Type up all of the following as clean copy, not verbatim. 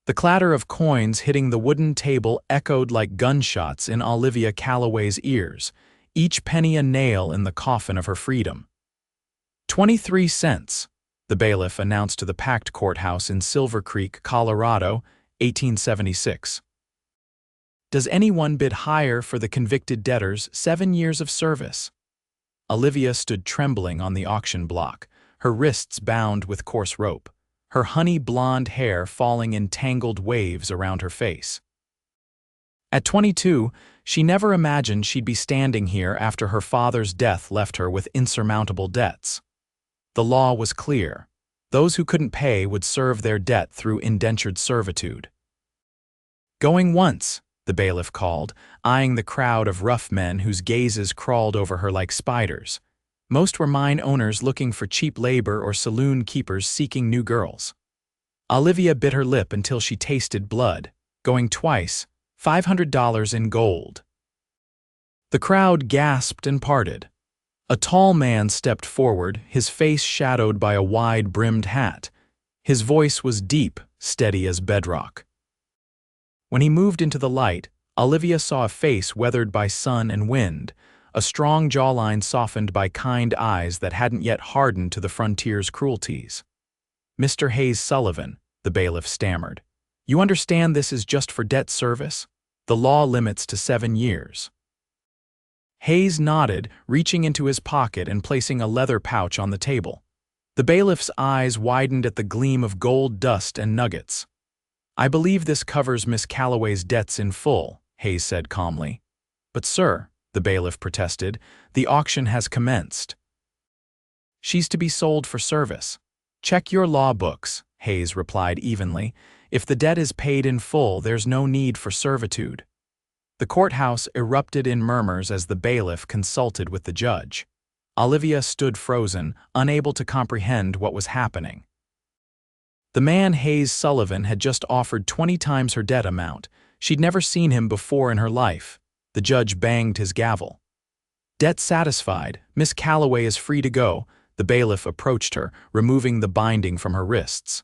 The clatter of coins hitting the wooden table echoed like gunshots in Olivia Calloway's ears, each penny a nail in the coffin of her freedom. 23 cents, the bailiff announced to the packed courthouse in Silver Creek, Colorado, 1876. Does anyone bid higher for the convicted debtor's 7 years of service? Olivia stood trembling on the auction block, her wrists bound with coarse rope, her honey blonde hair falling in tangled waves around her face. At 22, she never imagined she'd be standing here after her father's death left her with insurmountable debts. The law was clear. Those who couldn't pay would serve their debt through indentured servitude. Going once, the bailiff called, eyeing the crowd of rough men whose gazes crawled over her like spiders. Most were mine owners looking for cheap labor or saloon keepers seeking new girls. Olivia bit her lip until she tasted blood. Going twice, $500 in gold. The crowd gasped and parted. A tall man stepped forward, his face shadowed by a wide-brimmed hat. His voice was deep, steady as bedrock. When he moved into the light, Olivia saw a face weathered by sun and wind, a strong jawline softened by kind eyes that hadn't yet hardened to the frontier's cruelties. "Mr. Hayes Sullivan," the bailiff stammered, "you understand this is just for debt service? The law limits to 7 years. Hayes nodded, reaching into his pocket and placing a leather pouch on the table. The bailiff's eyes widened at the gleam of gold dust and nuggets. "I believe this covers Miss Calloway's debts in full," Hayes said calmly. "But sir," the bailiff protested, "the auction has commenced. She's to be sold for service." "Check your law books," Hayes replied evenly. "If the debt is paid in full, there's no need for servitude." The courthouse erupted in murmurs as the bailiff consulted with the judge. Olivia stood frozen, unable to comprehend what was happening. The man Hayes Sullivan had just offered 20 times her debt amount. She'd never seen him before in her life. The judge banged his gavel. "Debt satisfied. Miss Calloway is free to go." The bailiff approached her, removing the binding from her wrists.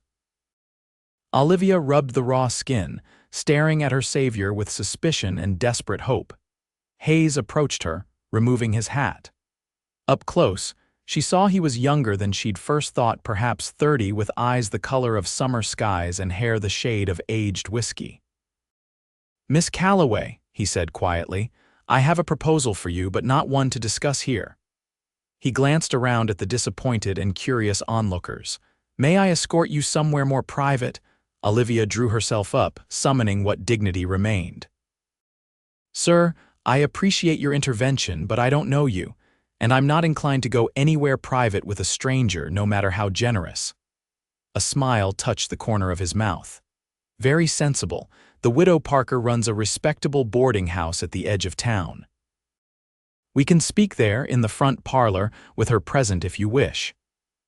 Olivia rubbed the raw skin, staring at her savior with suspicion and desperate hope. Hayes approached her, removing his hat. Up close, she saw he was younger than she'd first thought, perhaps 30, with eyes the color of summer skies and hair the shade of aged whiskey. "Miss Calloway," he said quietly, "I have a proposal for you, but not one to discuss here." He glanced around at the disappointed and curious onlookers. "May I escort you somewhere more private?" Olivia drew herself up, summoning what dignity remained. "Sir, I appreciate your intervention, but I don't know you, and I'm not inclined to go anywhere private with a stranger, no matter how generous." A smile touched the corner of his mouth. "Very sensible. The widow Parker runs a respectable boarding house at the edge of town. We can speak there in the front parlor with her present if you wish."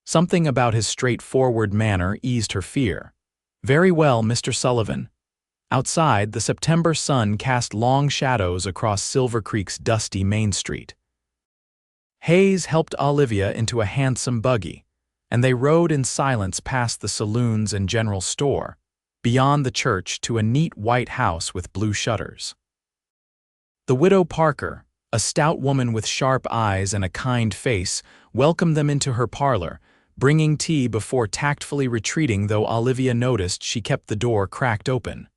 Something about his straightforward manner eased her fear. "Very well, Mr. Sullivan." Outside, the September sun cast long shadows across Silver Creek's dusty Main Street. Hayes helped Olivia into a handsome buggy, and they rode in silence past the saloons and general store, beyond the church to a neat white house with blue shutters. The widow Parker, a stout woman with sharp eyes and a kind face, welcomed them into her parlor, bringing tea before tactfully retreating, though Olivia noticed she kept the door cracked open.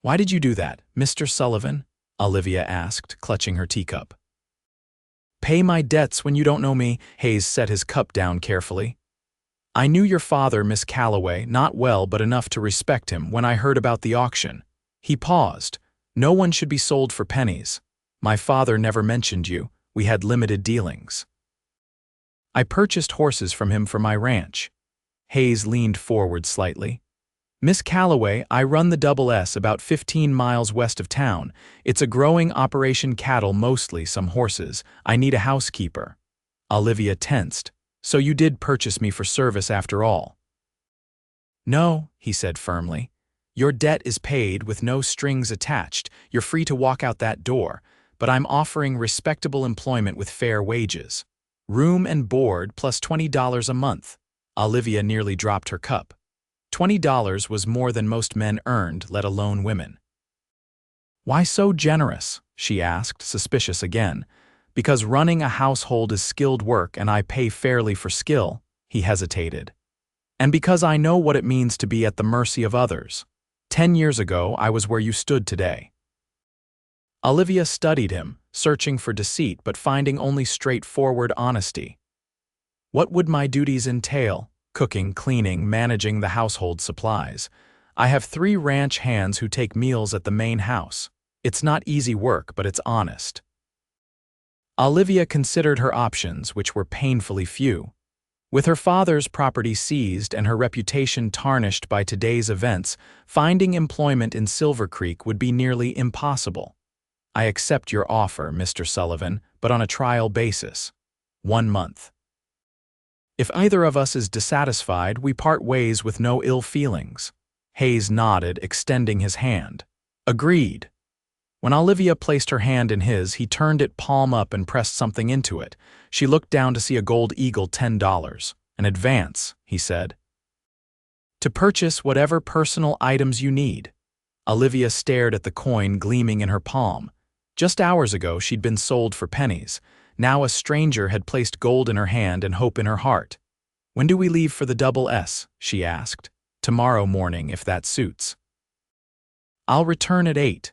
"Why did you do that, Mr. Sullivan?" Olivia asked, clutching her teacup. "Pay my debts when you don't know me," Hayes set his cup down carefully. "I knew your father, Miss Calloway, not well but enough to respect him when I heard about the auction." He paused. "No one should be sold for pennies. My father never mentioned you. We had limited dealings. I purchased horses from him for my ranch." Hayes leaned forward slightly. "Miss Calloway, I run the Double S about 15 miles west of town. It's a growing operation, cattle mostly, some horses. I need a housekeeper." Olivia tensed. "So you did purchase me for service after all?" "No," he said firmly. "Your debt is paid with no strings attached. You're free to walk out that door, but I'm offering respectable employment with fair wages. Room and board plus $20 a month." Olivia nearly dropped her cup. $20 was more than most men earned, let alone women. "Why so generous?" she asked, suspicious again. "Because running a household is skilled work and I pay fairly for skill," he hesitated. "And because I know what it means to be at the mercy of others. 10 years ago, I was where you stood today." Olivia studied him, searching for deceit but finding only straightforward honesty. "What would my duties entail? Cooking, cleaning, managing the household supplies. I have 3 ranch hands who take meals at the main house. It's not easy work, but it's honest." Olivia considered her options, which were painfully few. With her father's property seized and her reputation tarnished by today's events, finding employment in Silver Creek would be nearly impossible. "I accept your offer, Mr. Sullivan, but on a trial basis. 1 month. If either of us is dissatisfied, we part ways with no ill feelings." Hayes nodded, extending his hand. "Agreed." When Olivia placed her hand in his, he turned it palm up and pressed something into it. She looked down to see a gold eagle, $10. "An advance," he said. "To purchase whatever personal items you need." Olivia stared at the coin gleaming in her palm. Just hours ago she'd been sold for pennies. Now a stranger had placed gold in her hand and hope in her heart. "When do we leave for the Double S?" she asked. "Tomorrow morning, if that suits." "I'll return at 8.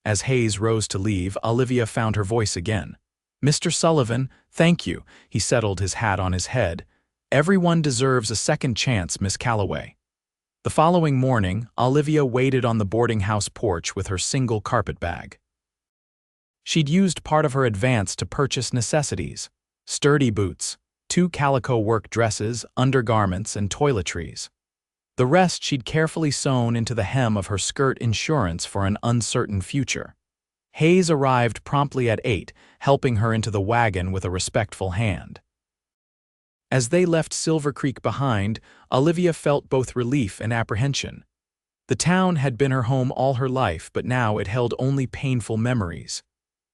As Hayes rose to leave, Olivia found her voice again. "Mr. Sullivan, thank you." He settled his hat on his head. "Everyone deserves a second chance, Miss Calloway." The following morning, Olivia waited on the boarding house porch with her single carpet bag. She'd used part of her advance to purchase necessities: sturdy boots, 2 calico work dresses, undergarments, and toiletries. The rest she'd carefully sewn into the hem of her skirt, insurance for an uncertain future. Hayes arrived promptly at 8, helping her into the wagon with a respectful hand. As they left Silver Creek behind, Olivia felt both relief and apprehension. The town had been her home all her life, but now it held only painful memories.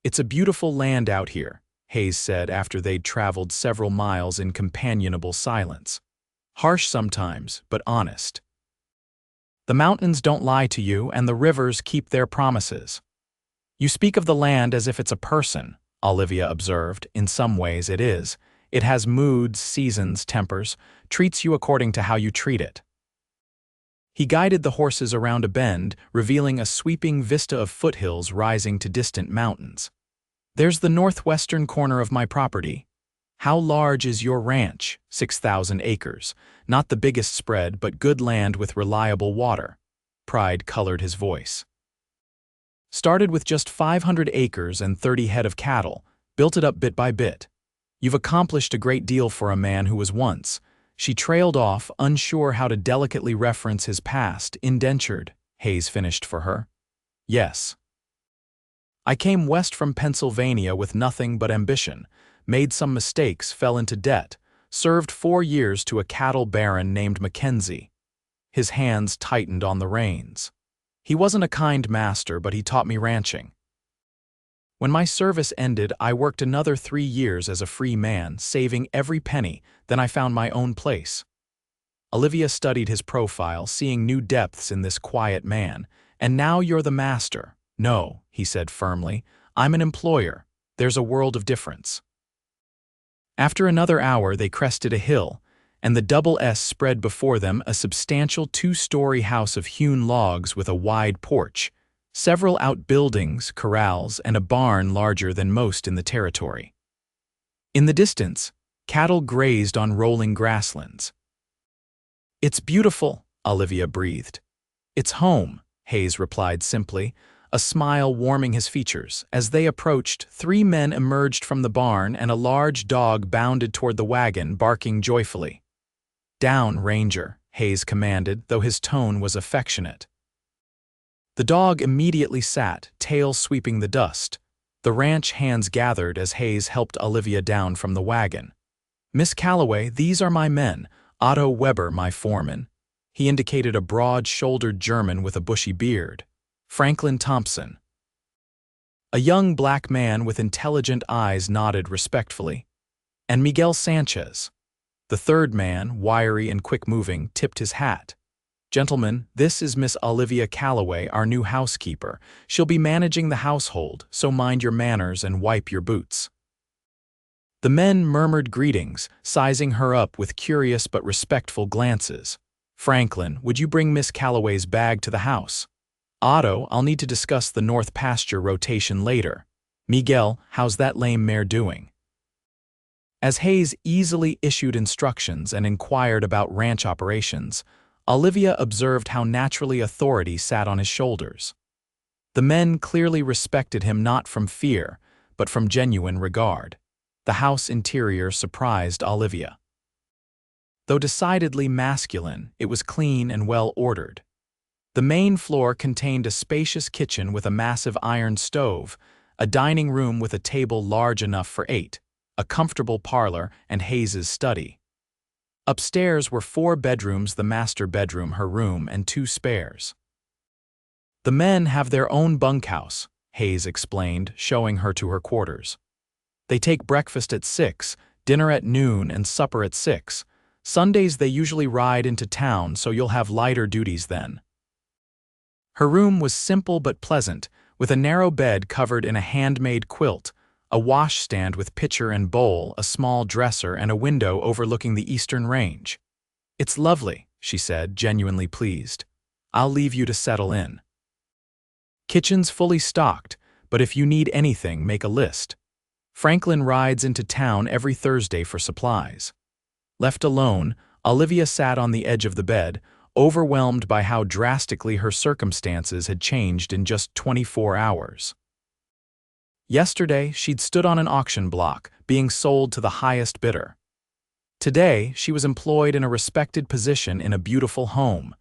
"It's a beautiful land out here," Hayes said after they'd traveled several miles in companionable silence. "Harsh sometimes, but honest. The mountains don't lie to you, and the rivers keep their promises." "You speak of the land as if it's a person," Olivia observed. "In some ways it is. It has moods, seasons, tempers, treats you according to how you treat it." He guided the horses around a bend, revealing a sweeping vista of foothills rising to distant mountains. "There's the northwestern corner of my property." "How large is your ranch?" 6,000 acres. "Not the biggest spread, but good land with reliable water." Pride colored his voice. "Started with just 500 acres and 30 head of cattle, built it up bit by bit." "You've accomplished a great deal for a man who was once—" She trailed off, unsure how to delicately reference his past. "Indentured," Hayes finished for her. "Yes. I came west from Pennsylvania with nothing but ambition, made some mistakes, fell into debt, served 4 years to a cattle baron named Mackenzie." His hands tightened on the reins. "He wasn't a kind master, but he taught me ranching. When my service ended, I worked another 3 years as a free man, saving every penny, then I found my own place." Olivia studied his profile, seeing new depths in this quiet man. "And now you're the master." "No," he said firmly. "I'm an employer. There's a world of difference." After another hour, they crested a hill, and the Double S spread before them, a substantial 2-story house of hewn logs with a wide porch, several outbuildings, corrals, and a barn larger than most in the territory. In the distance, cattle grazed on rolling grasslands. "It's beautiful," Olivia breathed. "It's home," Hayes replied simply, a smile warming his features. As they approached, 3 men emerged from the barn and a large dog bounded toward the wagon, barking joyfully. "Down, Ranger," Hayes commanded, though his tone was affectionate. The dog immediately sat, tail sweeping the dust. The ranch hands gathered as Hayes helped Olivia down from the wagon. "Miss Calloway, these are my men. Otto Weber, my foreman." He indicated a broad-shouldered German with a bushy beard. "Franklin Thompson." A young black man with intelligent eyes nodded respectfully. "And Miguel Sanchez." The third man, wiry and quick-moving, tipped his hat. Gentlemen, this is Miss Olivia Calloway, our new housekeeper. She'll be managing the household, so mind your manners and wipe your boots." The men murmured greetings, sizing her up with curious but respectful glances. "Franklin, would you bring Miss Calloway's bag to the house? Otto, I'll need to discuss the north pasture rotation later. Miguel, how's that lame mare doing?" As Hayes easily issued instructions and inquired about ranch operations, Olivia observed how naturally authority sat on his shoulders. The men clearly respected him not from fear, but from genuine regard. The house interior surprised Olivia. Though decidedly masculine, it was clean and well-ordered. The main floor contained a spacious kitchen with a massive iron stove, a dining room with a table large enough for 8, a comfortable parlor, and Hayes's study. Upstairs were 4 bedrooms, the master bedroom, her room, and 2 spares. "The men have their own bunkhouse," Hayes explained, showing her to her quarters. "They take breakfast at 6, dinner at noon, and supper at 6. Sundays they usually ride into town, so you'll have lighter duties then." Her room was simple but pleasant, with a narrow bed covered in a handmade quilt, a washstand with pitcher and bowl, a small dresser, and a window overlooking the eastern range. "It's lovely," she said, genuinely pleased. "I'll leave you to settle in. Kitchen's fully stocked, but if you need anything, make a list. Franklin rides into town every Thursday for supplies." Left alone, Olivia sat on the edge of the bed, overwhelmed by how drastically her circumstances had changed in just 24 hours. Yesterday, she'd stood on an auction block, being sold to the highest bidder. Today, she was employed in a respected position in a beautiful home.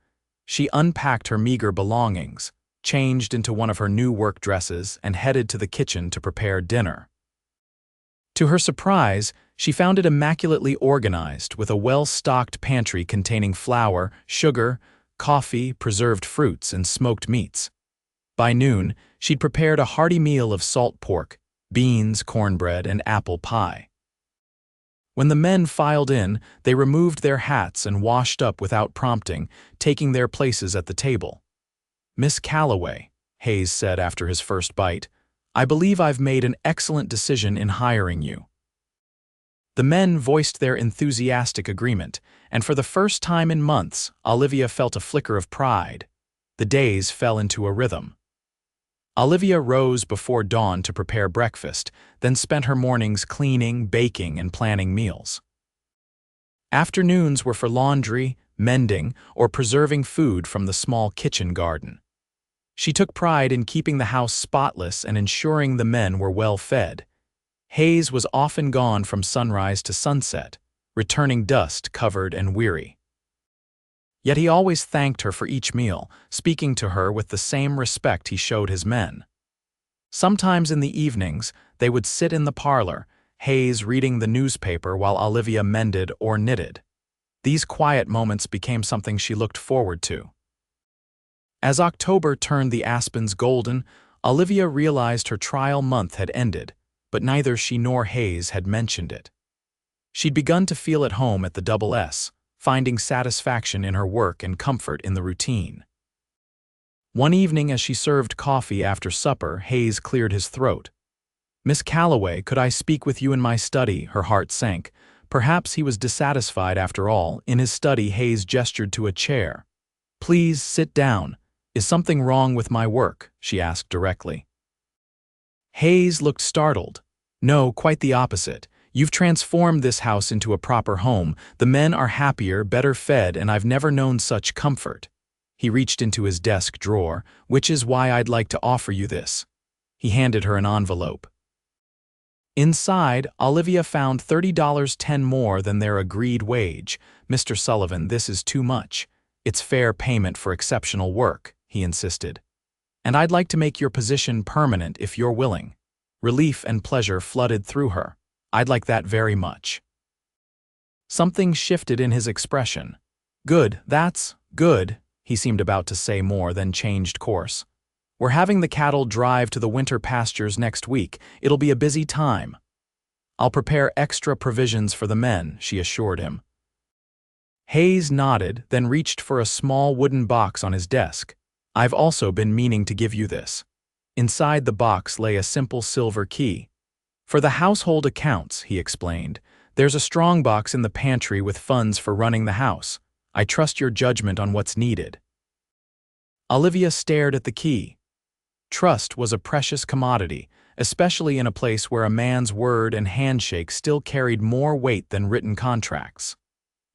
She unpacked her meager belongings, changed into one of her new work dresses, and headed to the kitchen to prepare dinner. To her surprise, she found it immaculately organized, with a well-stocked pantry containing flour, sugar, coffee, preserved fruits, and smoked meats. By noon, she'd prepared a hearty meal of salt pork, beans, cornbread, and apple pie. When the men filed in, they removed their hats and washed up without prompting, taking their places at the table. "Miss Calloway," Hayes said after his first bite, "I believe I've made an excellent decision in hiring you." The men voiced their enthusiastic agreement, and for the first time in months, Olivia felt a flicker of pride. The days fell into a rhythm. Olivia rose before dawn to prepare breakfast, then spent her mornings cleaning, baking, and planning meals. Afternoons were for laundry, mending, or preserving food from the small kitchen garden. She took pride in keeping the house spotless and ensuring the men were well fed. Hayes was often gone from sunrise to sunset, returning dust-covered and weary. Yet he always thanked her for each meal, speaking to her with the same respect he showed his men. Sometimes in the evenings, they would sit in the parlor, Hayes reading the newspaper while Olivia mended or knitted. These quiet moments became something she looked forward to. As October turned the aspens golden, Olivia realized her trial month had ended, but neither she nor Hayes had mentioned it. She'd begun to feel at home at the Double S, finding satisfaction in her work and comfort in the routine. One evening as she served coffee after supper, Hayes cleared his throat. "Miss Calloway, could I speak with you in my study?" Her heart sank. Perhaps he was dissatisfied after all. In his study, Hayes gestured to a chair. "Please sit down. Is something wrong with my work?" she asked directly. Hayes looked startled. "No, quite the opposite. You've transformed this house into a proper home. The men are happier, better fed, and I've never known such comfort." He reached into his desk drawer, "Which is why I'd like to offer you this." He handed her an envelope. Inside, Olivia found $30.10 more than their agreed wage. "Mr. Sullivan, this is too much. It's fair payment for exceptional work," he insisted. "And I'd like to make your position permanent if you're willing." Relief and pleasure flooded through her. "I'd like that very much." Something shifted in his expression. "Good, that's good," he seemed about to say more, then changed course. "We're having the cattle drive to the winter pastures next week. It'll be a busy time." "I'll prepare extra provisions for the men," she assured him. Hayes nodded, then reached for a small wooden box on his desk. "I've also been meaning to give you this." Inside the box lay a simple silver key. "For the household accounts," he explained. "There's a strong box in the pantry with funds for running the house. I trust your judgment on what's needed." Olivia stared at the key. Trust was a precious commodity, especially in a place where a man's word and handshake still carried more weight than written contracts.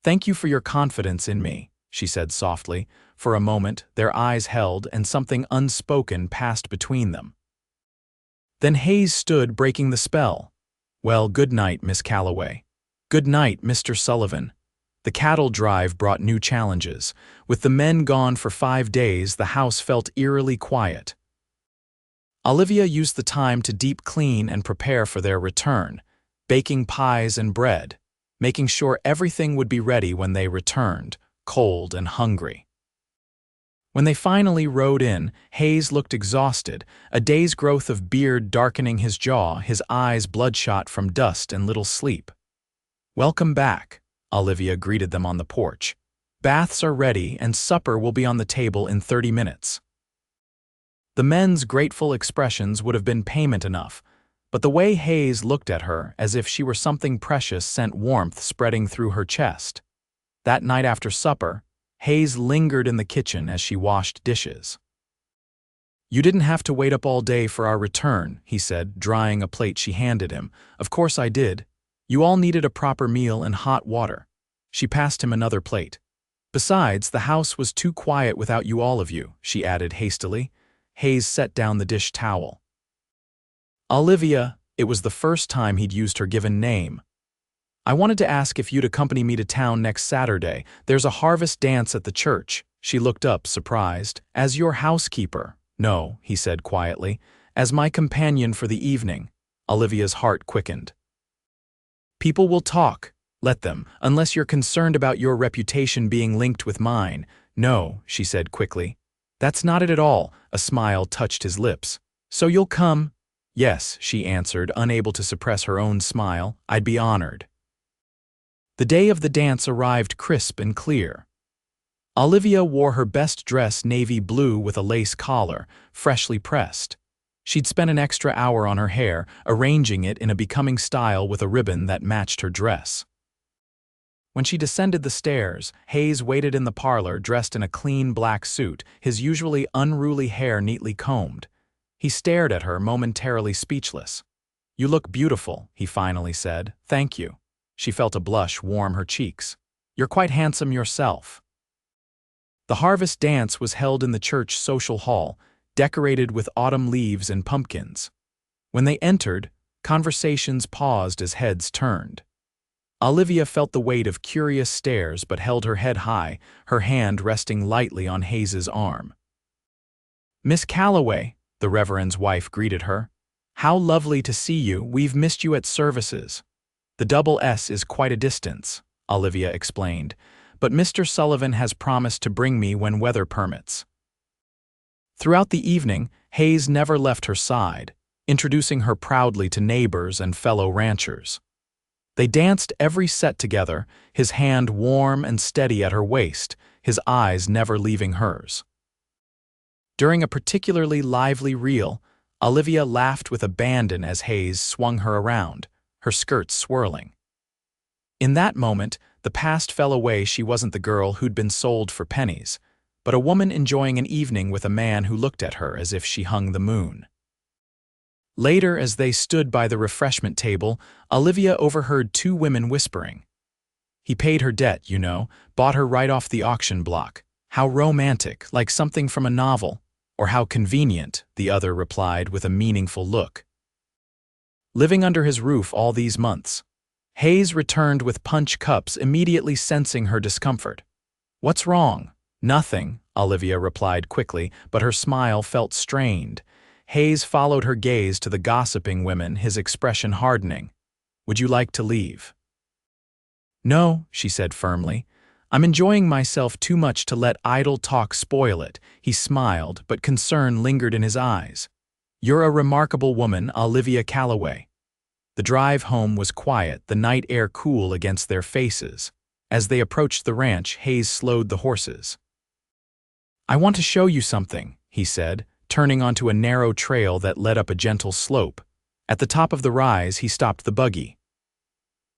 "Thank you for your confidence in me," she said softly. For a moment, their eyes held and something unspoken passed between them. Then Hayes stood, breaking the spell. "Well, good night, Miss Calloway." "Good night, Mr. Sullivan." The cattle drive brought new challenges. With the men gone for 5 days, the house felt eerily quiet. Olivia used the time to deep clean and prepare for their return, baking pies and bread, making sure everything would be ready when they returned, cold and hungry. When they finally rode in, Hayes looked exhausted, a day's growth of beard darkening his jaw, his eyes bloodshot from dust and little sleep. "Welcome back," Olivia greeted them on the porch. "Baths are ready and supper will be on the table in 30 minutes. The men's grateful expressions would have been payment enough, but the way Hayes looked at her as if she were something precious sent warmth spreading through her chest. That night after supper, Hayes lingered in the kitchen as she washed dishes. "You didn't have to wait up all day for our return," he said, drying a plate she handed him. "Of course I did. You all needed a proper meal and hot water." She passed him another plate. "Besides, the house was too quiet without you, all of you," she added hastily. Hayes set down the dish towel. "Olivia," it was the first time he'd used her given name. "I wanted to ask if you'd accompany me to town next Saturday. There's a harvest dance at the church." She looked up, surprised. "As your housekeeper." "No," he said quietly. "As my companion for the evening." Olivia's heart quickened. "People will talk. Let them, unless you're concerned about your reputation being linked with mine." "No," she said quickly. "That's not it at all." A smile touched his lips. "So you'll come?" "Yes," she answered, unable to suppress her own smile. "I'd be honored." The day of the dance arrived crisp and clear. Olivia wore her best dress, navy blue with a lace collar, freshly pressed. She'd spent an extra hour on her hair, arranging it in a becoming style with a ribbon that matched her dress. When she descended the stairs, Hayes waited in the parlor dressed in a clean black suit, his usually unruly hair neatly combed. He stared at her, momentarily speechless. "You look beautiful," he finally said. "Thank you." She felt a blush warm her cheeks. "You're quite handsome yourself." The harvest dance was held in the church social hall, decorated with autumn leaves and pumpkins. When they entered, conversations paused as heads turned. Olivia felt the weight of curious stares but held her head high, her hand resting lightly on Hayes's arm. "Miss Calloway," the Reverend's wife greeted her. "How lovely to see you. We've missed you at services." "The double S is quite a distance," Olivia explained, "but Mr. Sullivan has promised to bring me when weather permits." Throughout the evening, Hayes never left her side, introducing her proudly to neighbors and fellow ranchers. They danced every set together, his hand warm and steady at her waist, his eyes never leaving hers. During a particularly lively reel, Olivia laughed with abandon as Hayes swung her around, her skirts swirling. In that moment, the past fell away. She wasn't the girl who'd been sold for pennies, but a woman enjoying an evening with a man who looked at her as if she hung the moon. Later, as they stood by the refreshment table, Olivia overheard two women whispering. "He paid her debt, you know, bought her right off the auction block. How romantic, like something from a novel." "Or how convenient," the other replied with a meaningful look. "Living under his roof all these months." Hayes returned with punch cups, immediately sensing her discomfort. "What's wrong?" "Nothing," Olivia replied quickly, but her smile felt strained. Hayes followed her gaze to the gossiping women, his expression hardening. "Would you like to leave?" "No," she said firmly. "I'm enjoying myself too much to let idle talk spoil it." He smiled, but concern lingered in his eyes. "You're a remarkable woman, Olivia Calloway." The drive home was quiet, the night air cool against their faces. As they approached the ranch, Hayes slowed the horses. "I want to show you something," he said, turning onto a narrow trail that led up a gentle slope. At the top of the rise, he stopped the buggy.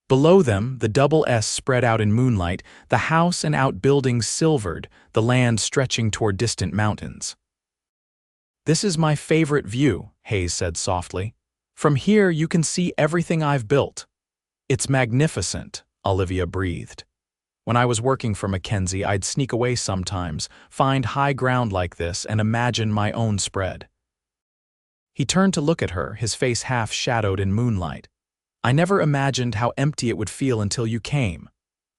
Below them, the double S spread out in moonlight, the house and outbuildings silvered, the land stretching toward distant mountains. "This is my favorite view," Hayes said softly. "From here you can see everything I've built." "It's magnificent," Olivia breathed. "When I was working for Mackenzie, I'd sneak away sometimes, find high ground like this, and imagine my own spread." He turned to look at her, his face half shadowed in moonlight. "I never imagined how empty it would feel until you came."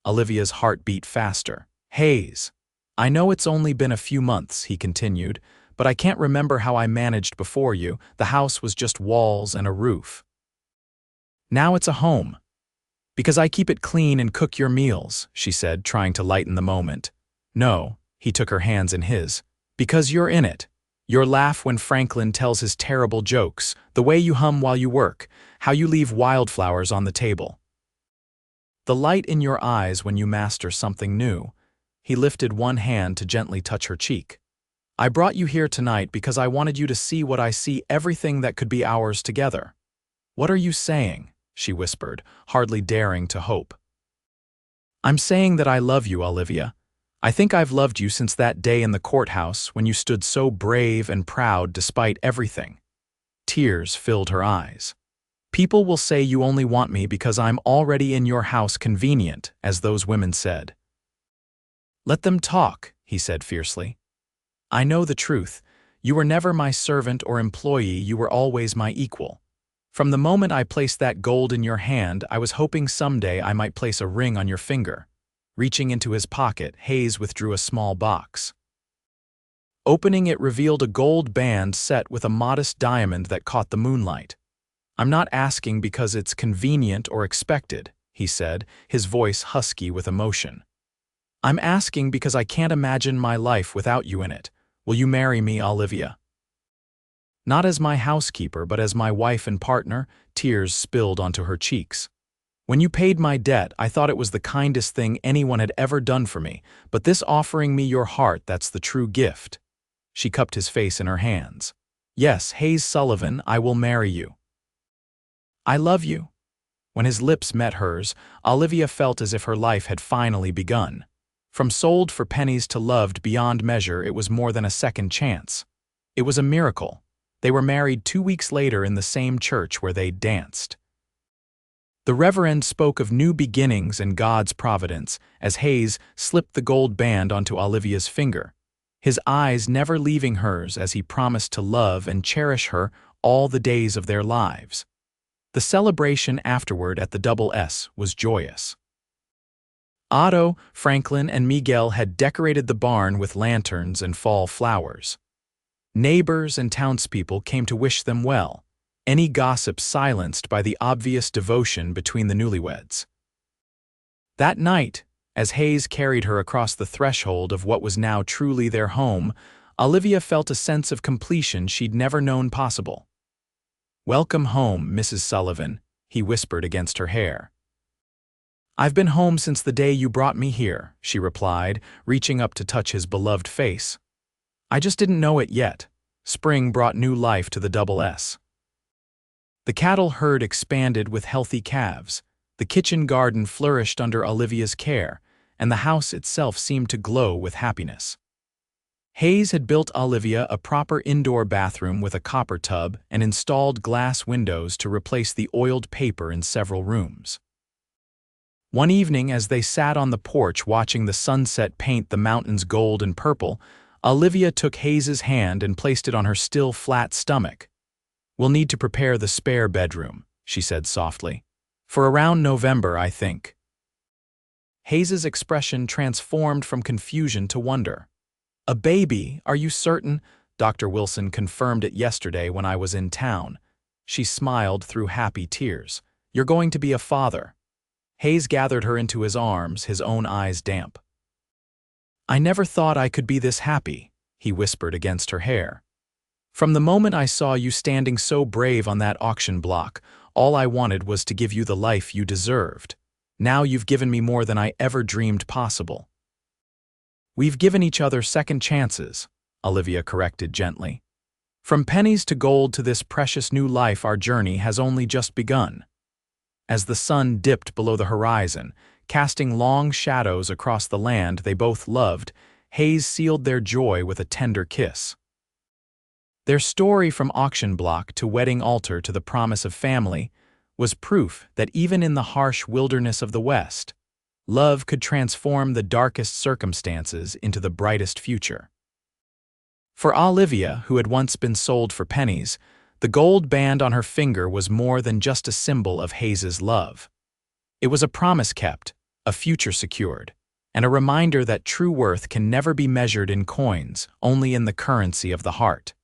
Olivia's heart beat faster. "Hayes, I know it's only been a few months," he continued, "but I can't remember how I managed before you. The house was just walls and a roof. Now it's a home. Because I keep it clean and cook your meals," she said, trying to lighten the moment. "No," he took her hands in his. "Because you're in it. Your laugh when Franklin tells his terrible jokes, the way you hum while you work, how you leave wildflowers on the table. The light in your eyes when you master something new." He lifted one hand to gently touch her cheek. "I brought you here tonight because I wanted you to see what I see, everything that could be ours together." "What are you saying?" she whispered, hardly daring to hope. "I'm saying that I love you, Olivia. I think I've loved you since that day in the courthouse when you stood so brave and proud despite everything." Tears filled her eyes. "People will say you only want me because I'm already in your house, convenient, as those women said." "Let them talk," he said fiercely. "I know the truth. You were never my servant or employee, you were always my equal. From the moment I placed that gold in your hand, I was hoping someday I might place a ring on your finger." Reaching into his pocket, Hayes withdrew a small box. Opening it revealed a gold band set with a modest diamond that caught the moonlight. "I'm not asking because it's convenient or expected," he said, his voice husky with emotion. "I'm asking because I can't imagine my life without you in it. Will you marry me, Olivia?" "Not as my housekeeper, but as my wife and partner." Tears spilled onto her cheeks. "When you paid my debt, I thought it was the kindest thing anyone had ever done for me, but this offering me your heart, that's the true gift." She cupped his face in her hands. "Yes, Hayes Sullivan, I will marry you." "I love you." When his lips met hers, Olivia felt as if her life had finally begun. From sold for pennies to loved beyond measure, it was more than a second chance. It was a miracle. They were married 2 weeks later in the same church where they danced. The Reverend spoke of new beginnings and God's providence as Hayes slipped the gold band onto Olivia's finger, his eyes never leaving hers as he promised to love and cherish her all the days of their lives. The celebration afterward at the Double S was joyous. Otto, Franklin, and Miguel had decorated the barn with lanterns and fall flowers. Neighbors and townspeople came to wish them well, any gossip silenced by the obvious devotion between the newlyweds. That night, as Hayes carried her across the threshold of what was now truly their home, Olivia felt a sense of completion she'd never known possible. "Welcome home, Mrs. Sullivan," he whispered against her hair. "I've been home since the day you brought me here," she replied, reaching up to touch his beloved face. "I just didn't know it yet. Spring brought new life to the Double S." The cattle herd expanded with healthy calves, the kitchen garden flourished under Olivia's care, and the house itself seemed to glow with happiness. Hayes had built Olivia a proper indoor bathroom with a copper tub and installed glass windows to replace the oiled paper in several rooms. One evening, as they sat on the porch watching the sunset paint the mountains gold and purple, Olivia took Hayes's hand and placed it on her still flat stomach. "We'll need to prepare the spare bedroom," she said softly. "For around November, I think." Hayes's expression transformed from confusion to wonder. "A baby, are you certain?" Dr. Wilson confirmed it yesterday when I was in town. She smiled through happy tears. "You're going to be a father." Hayes gathered her into his arms, his own eyes damp. "I never thought I could be this happy," he whispered against her hair. "From the moment I saw you standing so brave on that auction block, all I wanted was to give you the life you deserved. Now you've given me more than I ever dreamed possible." "We've given each other second chances," Olivia corrected gently. "From pennies to gold to this precious new life, our journey has only just begun." As the sun dipped below the horizon, casting long shadows across the land they both loved, Hayes sealed their joy with a tender kiss. Their story from auction block to wedding altar to the promise of family was proof that even in the harsh wilderness of the West, love could transform the darkest circumstances into the brightest future. For Olivia, who had once been sold for pennies, the gold band on her finger was more than just a symbol of Hayes's love. It was a promise kept, a future secured, and a reminder that true worth can never be measured in coins, only in the currency of the heart.